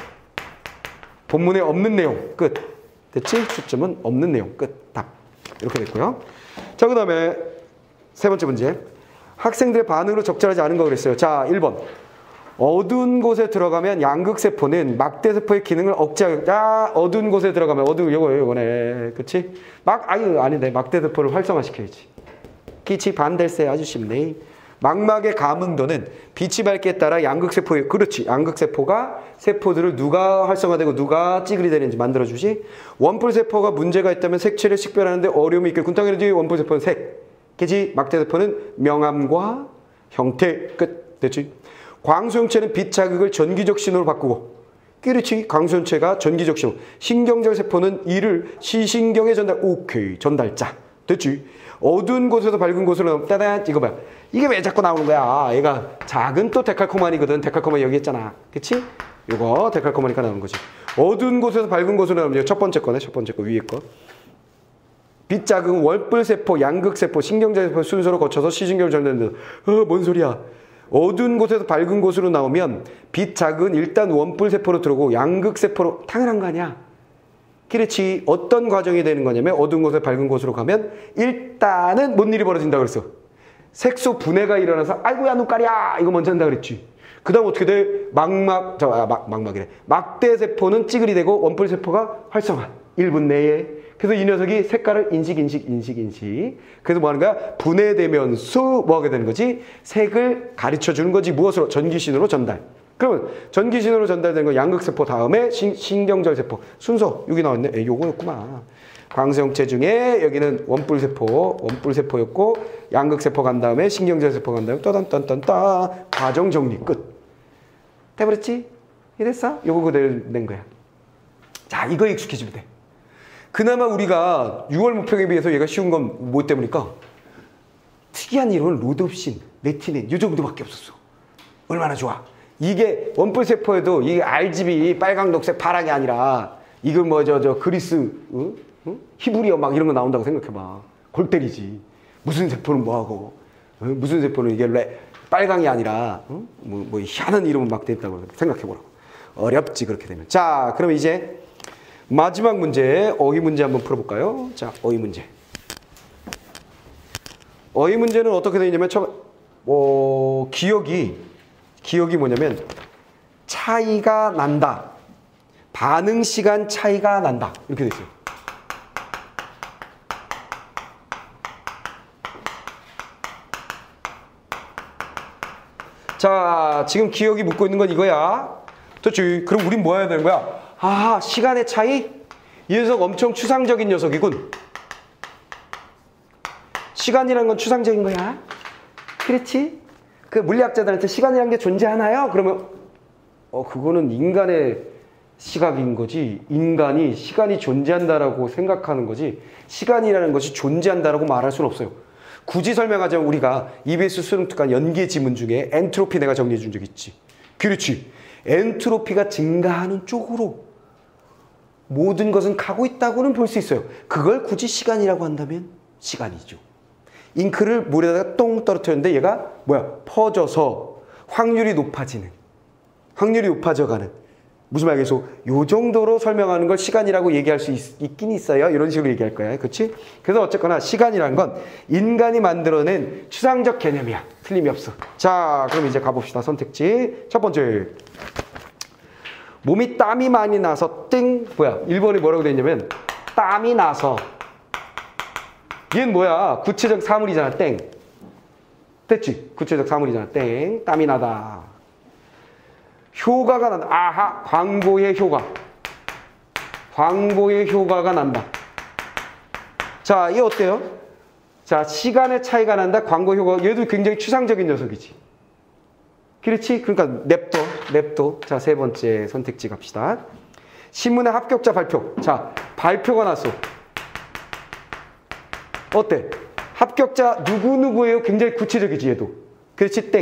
본문에 없는 내용. 끝. 됐지? 초점은 없는 내용. 끝. 답. 이렇게 됐고요. 자, 그 다음에 세 번째 문제. 학생들의 반응으로 적절하지 않은 거 그랬어요. 자, 1번. 어두운 곳에 들어가면 양극세포는 막대세포의 기능을 억제하겠다. 어두운 곳에 들어가면 요거네. 그치? 아닌데. 막대세포를 활성화시켜야지. 기치 반댈세 아주 쉽네. 망막의 감응도는 빛이 밝기에 따라 양극세포의 그렇지. 양극세포가 세포들을 누가 활성화되고 누가 찌그리 되는지 만들어주지. 원뿔세포가 문제가 있다면 색채를 식별하는데 어려움이 있길 군탕이지. 원뿔세포는 색. 그치? 막대세포는 명암과 형태. 끝. 됐지? 광수용체는 빛 자극을 전기적 신호로 바꾸고 그렇지. 광수용체가 전기적 신호. 신경절세포는 이를 시신경에 전달. 오케이. 전달자. 됐지? 어두운 곳에서 밝은 곳으로 따단 이거 봐요. 이게 왜 자꾸 나오는 거야? 얘가 작은 또 데칼코마니거든. 데칼코마니 여기 있잖아. 그치? 이거 데칼코마니가 나오는 거지. 어두운 곳에서 밝은 곳으로 나오면 첫 번째 거네. 첫 번째 거 위에 거. 빛 자극은 월뿔세포, 양극세포, 신경절세포 순서로 거쳐서 시신경을 전달된다. 뭔 소리야? 어두운 곳에서 밝은 곳으로 나오면 빛 자극은 일단 원뿔세포로 들어오고 양극세포로 당연한 거 아니야? 그렇지. 어떤 과정이 되는 거냐면 어두운 곳에 밝은 곳으로 가면 일단은 뭔 일이 벌어진다 그랬어. 색소 분해가 일어나서 아이고야 눈깔이야 이거 먼저 한다 그랬지. 그 다음 어떻게 돼? 망막이래. 막대세포는 찌그리 되고 원뿔세포가 활성화 1분 내에. 그래서 이 녀석이 색깔을 인식. 그래서 뭐 하는 거야? 분해되면서 뭐 하게 되는 거지? 색을 가르쳐 주는 거지. 무엇으로? 전기신호로 전달. 그러면 전기신호로 전달되는 건 양극세포 다음에 신경절세포. 순서 여기 나왔네. 요거였구만. 광소형체 중에 여기는 원뿔세포였고 양극세포 간 다음에 신경절세포 간 다음에 떠단딴딴따 과정 정리 끝. 돼버렸지? 이랬어? 요거 그대로 낸 거야. 자, 이거 익숙해지면 돼. 그나마 우리가 6월 모평에 비해서 얘가 쉬운 건 뭐 때문일까? 특이한 이름은 로뎁신, 레티닌 이 정도밖에 없었어. 얼마나 좋아. 이게 원뿔세포에도 이게 RGB 빨강, 녹색, 파랑이 아니라 이거 뭐 저 그리스 히브리어 막 이런 거 나온다고 생각해봐. 골 때리지. 무슨 세포는 뭐하고 무슨 세포는 이게 빨강이 아니라 뭐 희한한 이름은 막 됐다고 생각해보라고. 어렵지 그렇게 되면. 자, 그럼 이제 마지막 문제 어휘 문제 한번 풀어볼까요? 자, 어휘 문제. 어휘 문제는 어떻게 되냐면 기억이 뭐냐면 차이가 난다. 반응 시간 차이가 난다. 이렇게 돼 있어요. 자, 지금 기억이 묻고 있는 건 이거야. 그렇지. 그럼 우린 뭐 해야 되는 거야? 아, 시간의 차이? 이 녀석 엄청 추상적인 녀석이군. 시간이라는 건 추상적인 거야. 그렇지? 그 물리학자들한테 시간이라는 게 존재하나요? 그러면 그거는 인간의 시각인 거지. 인간이 시간이 존재한다라고 생각하는 거지. 시간이라는 것이 존재한다라고 말할 수는 없어요. 굳이 설명하자면 우리가 EBS 수능 특강 연계 지문 중에 엔트로피 내가 정리해 준 적 있지. 그렇지. 엔트로피가 증가하는 쪽으로 모든 것은 가고 있다고는 볼 수 있어요. 그걸 굳이 시간이라고 한다면 시간이죠. 잉크를 물에다가 똥 떨어뜨렸는데 얘가 퍼져서 확률이 높아져가는. 무슨 말이겠어? 요 정도로 설명하는 걸 시간이라고 얘기할 수 있긴 있어요. 이런 식으로 얘기할 거야. 그렇지? 그래서 어쨌거나 시간이란 건 인간이 만들어낸 추상적 개념이야. 틀림이 없어. 자, 그럼 이제 가봅시다. 선택지. 첫 번째. 몸이 땀이 많이 나서 1번이 뭐라고 되어 있냐면 땀이 나서. 얘는 뭐야? 구체적 사물이잖아. 됐지? 구체적 사물이잖아. 땀이 나다. 효과가 난다. 아하, 광고의 효과. 광고의 효과가 난다. 자, 이게 어때요? 자, 시간의 차이가 난다. 광고 효과. 얘도 굉장히 추상적인 녀석이지. 그렇지? 그러니까 냅둬. 자, 세 번째 선택지 갑시다. 신문의 합격자 발표. 자, 발표가 났어. 어때? 합격자 누구누구예요? 굉장히 구체적이지, 얘도. 그렇지?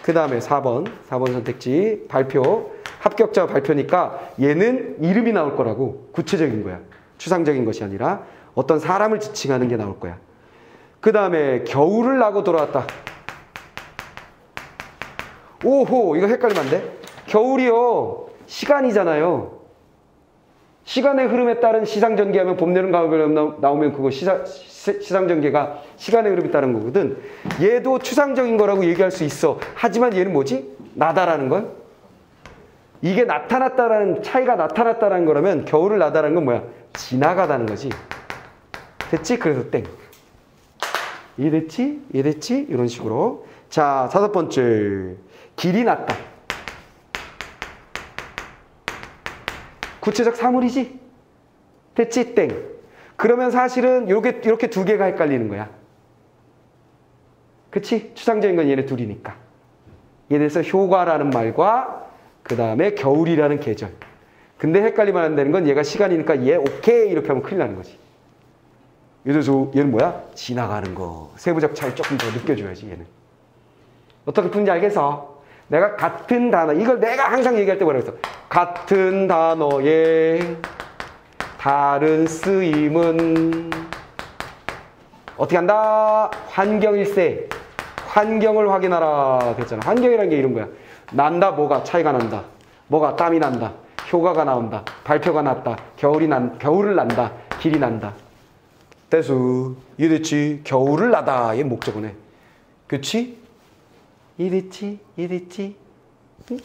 그 다음에 4번 선택지 발표. 합격자 발표니까 얘는 이름이 나올 거라고. 구체적인 거야. 추상적인 것이 아니라 어떤 사람을 지칭하는 게 나올 거야. 그 다음에 겨울을 나고 돌아왔다. 오호, 이거 헷갈리면 안 돼? 겨울이요, 시간이잖아요. 시간의 흐름에 따른 시상전개하면 봄, 여름, 가을 나오면 그거 시상전개가 시간의 흐름에 따른 거거든. 얘도 추상적인 거라고 얘기할 수 있어. 하지만 얘는 뭐지? 나다라는 건? 이게 나타났다라는, 차이가 나타났다라는 거라면 겨울을 나다라는 건 뭐야? 지나가다는 거지. 됐지? 그래서 이해됐지? 이런 식으로. 자, 5번째. 길이 났다. 구체적 사물이지? 됐지? 그러면 사실은 이렇게 두 개가 헷갈리는 거야. 그치? 추상적인 건 얘네 둘이니까. 얘네에서 효과라는 말과 그 다음에 겨울이라는 계절. 근데 헷갈리면 안 되는 건 얘가 시간이니까 얘 오케이 이렇게 하면 큰일 나는 거지. 그래서 얘는 뭐야? 지나가는 거. 세부적 차이 조금 더 느껴줘야지 얘는. 어떻게 푸는지 알겠어? 내가 같은 단어, 이걸 내가 항상 얘기할 때 뭐라고 했어? 같은 단어의 다른 쓰임은 어떻게 한다? 환경일세. 환경을 확인하라 됐잖아. 환경이라는 게 이런 거야. 난다, 뭐가 차이가 난다. 뭐가 땀이 난다. 효과가 나온다. 발표가 났다. 겨울을 난다. 길이 난다. 대수 이랬지. 겨울을 나다. 얘 목적어네. 그치? 이랬지? 응?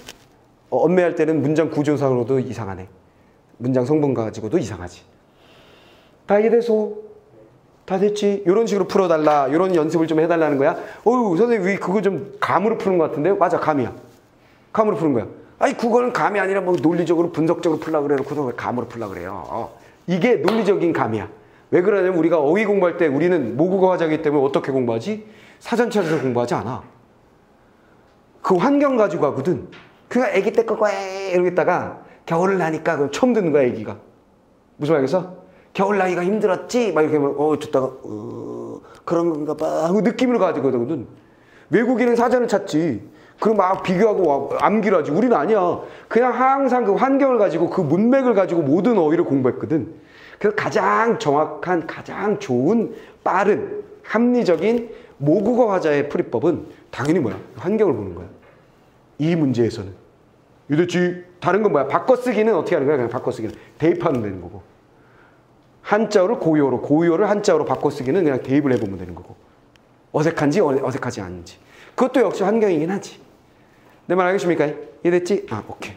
언매할 때는 문장 구조상으로도 이상하네. 문장 성분 가지고도 이상하지. 다 이해돼서? 다 됐지? 이런 식으로 풀어달라. 이런 연습을 좀 해달라는 거야. 어휴, 선생님 왜 그거 좀 감으로 푸는 것 같은데요? 맞아, 감이야. 감으로 푸는 거야. 아니 국어는 감이 아니라 뭐 논리적으로 분석적으로 풀려고 그래 놓고서 왜 감으로 풀려고 그래요. 이게 논리적인 감이야. 왜 그러냐면 우리가 어휘 공부할 때 우리는 모국어 화자이기 때문에 어떻게 공부하지? 사전 찾아서 공부하지 않아. 그 환경 가지고 하거든. 그냥 애기 때 거고 이러겠다가 겨울을 나니까 그럼 처음 듣는 거야 애기가. 무슨 말이겠어? 겨울 나기가 힘들었지? 막 이렇게 하면 듣다가 그런 건가 봐 하고 느낌을 가지고 하거든. 외국인은 사전을 찾지. 그럼 막 비교하고 암기를 하지. 우리는 아니야. 그냥 항상 그 환경을 가지고 그 문맥을 가지고 모든 어휘를 공부했거든. 그래서 가장 정확한, 가장 좋은, 빠른, 합리적인 모국어 화자의 풀이법은 당연히 뭐야? 환경을 보는 거야. 이 문제에서는. 이랬지. 다른 건 뭐야? 바꿔쓰기는 어떻게 하는 거야? 그냥 바꿔쓰기는. 대입하면 되는 거고. 한자어를 고유어로, 고유어를 한자어로 바꿔쓰기는 그냥 대입을 해보면 되는 거고. 어색한지 어색하지 않은지. 그것도 역시 환경이긴 하지. 내 말 알겠습니까? 이해됐지? 오케이.